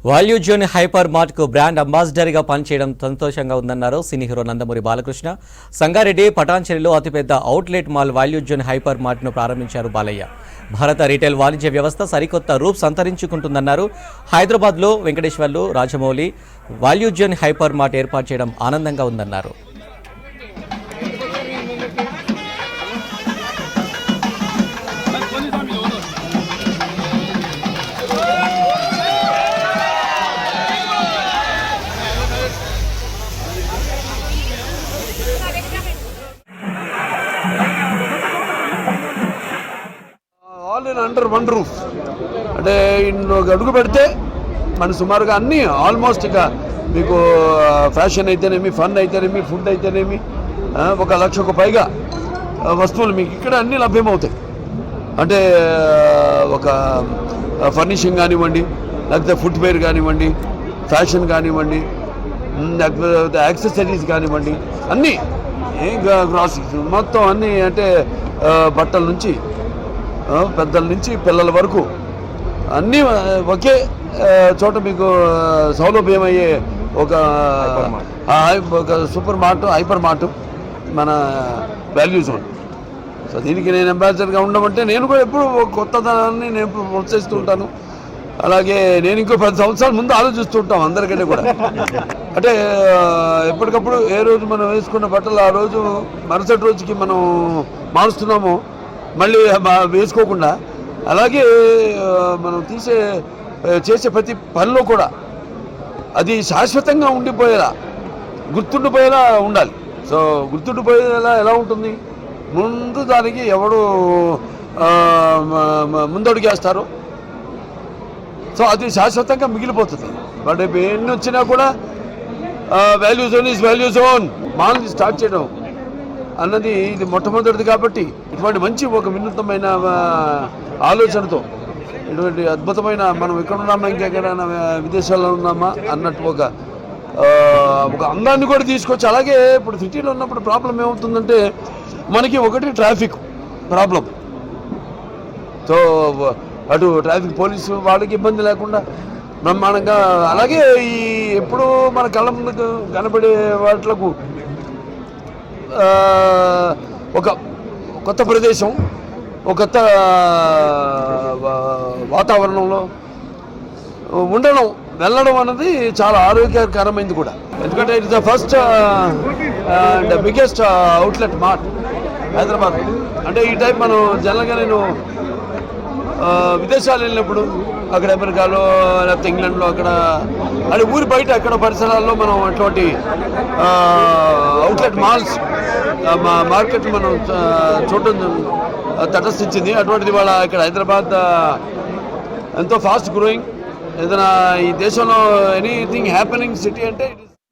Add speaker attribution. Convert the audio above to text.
Speaker 1: Value zone hyper mart కు brand ambassador గా పనిచేయడం సంతోషంగా ఉందన్నారు సినీ హీరో నందమూరి బాలకృష్ణ. సంగారెడ్డి పటాన్చెరులో అతిపెద్ద outlet mall value zone hyper mart ను ప్రారంభించారు బాలయ్య. భారత రీటైల్ వాణిజ్య వ్యవస్థ సరికొత్త రూప్ సంతరించుకుంటుందన్నారు. హైదరాబాద్ లో Venkateswarlu, Rajamouli value zone hyper mart ఏర్పాటు చేయడం ఆనందంగా ఉందన్నారు.
Speaker 2: All in under one roof అంటే అడుగు పెడితే మన సుమారుగా అన్నీ ఆల్మోస్ట్ ఇక మీకు ఫ్యాషన్ అయితేనేమి, ఫన్ అయితేనేమి, ఫుడ్ అయితేనేమి 1,00,000కు పైగా వస్తువులు మీకు ఇక్కడ అన్నీ లభ్యమవుతాయి. అంటే ఒక ఫర్నిషింగ్ కానివ్వండి, లేకపోతే ఫుట్వేర్ కానివ్వండి, ఫ్యాషన్ కానివ్వండి, లేకపోతే యాక్సెసరీస్ కానివ్వండి, అన్నీ గ్రాసరీస్ మొత్తం అన్నీ, అంటే బట్టల నుంచి పెద్దల నుంచి పిల్లల వరకు అన్నీ ఒకే చోట మీకు సౌలభ్యమయ్యే ఒక సూపర్ మార్ట్, హైపర్ మార్ట్ మన వాల్యూ జోన్. సో దీనికి నేను అంబాసిడర్గా ఉండమంటే నేను కూడా ఎప్పుడు కొత్తదనాన్ని నేను ప్రోత్సహిస్తూ ఉంటాను. అలాగే నేను ఇంకో 10 సంవత్సరాల ముందు ఆలోచిస్తూ ఉంటాం అందరికంటే కూడా. అంటే ఎప్పటికప్పుడు ఏ రోజు మనం వేసుకున్న బట్టలు ఆ రోజు మరుసటి రోజుకి మనం మారుస్తున్నామో మళ్ళీ వేసుకోకుండా, అలాగే మనం చేసే ప్రతి పనిలో కూడా అది శాశ్వతంగా ఉండిపోయేలా, గుర్తుండిపోయేలా ఉండాలి. సో గుర్తుండిపోయేలా ఎలా ఉంటుంది? ముందు దానికి ఎవడు ముందడుగేస్తారో సో అది శాశ్వతంగా మిగిలిపోతుంది. బట్ ఎన్ని వచ్చినా కూడా value zone is value zone. మాల్ని స్టార్ట్ చేయడం అన్నది ఇది మొట్టమొదటిది. కాబట్టి ఇటువంటి మంచి ఒక వినూత్నమైన ఆలోచనతో, ఇటువంటి అద్భుతమైన, మనం ఎక్కడ ఉన్నామా, ఇంకెక్కడైనా విదేశాల్లో ఉన్నామా అన్నట్టు ఒక అందాన్ని కూడా తీసుకొచ్చి, అలాగే ఇప్పుడు సిటీలో ఉన్నప్పుడు ప్రాబ్లం ఏమవుతుందంటే మనకి ఒకటి ట్రాఫిక్ ప్రాబ్లం. సో అటు ట్రాఫిక్ పోలీసు వాళ్ళకి ఇబ్బంది లేకుండా బ్రహ్మాండంగా, అలాగే ఈ ఎప్పుడు మన కళ్ళ ముందుకు కనబడే వాటిలకు ఒక కొత్త ప్రదేశం, ఒక కొత్త వాతావరణంలో ఉండడం, వెళ్ళడం అన్నది చాలా ఆరోగ్యకరమైంది కూడా. ఎందుకంటే it's the first and biggest outlet mart Hyderabad. అంటే ఈ టైప్ మనం జనరల్గా నేను విదేశాలు వెళ్ళినప్పుడు, అక్కడ అమెరికాలో లేకపోతే ఇంగ్లాండ్లో, అక్కడ అంటే ఊరి బయట అక్కడ పరిసరాల్లో మనం అటువంటి అవుట్లెట్ మాల్స్ మార్కెట్ మనం చూడటం తటస్థించింది. అటువంటిది వాళ్ళ ఇక్కడ హైదరాబాద్ ఎంతో ఫాస్ట్ గ్రోయింగ్. ఏదైనా ఈ దేశంలో ఎనీథింగ్ హ్యాపెనింగ్ సిటీ అంటే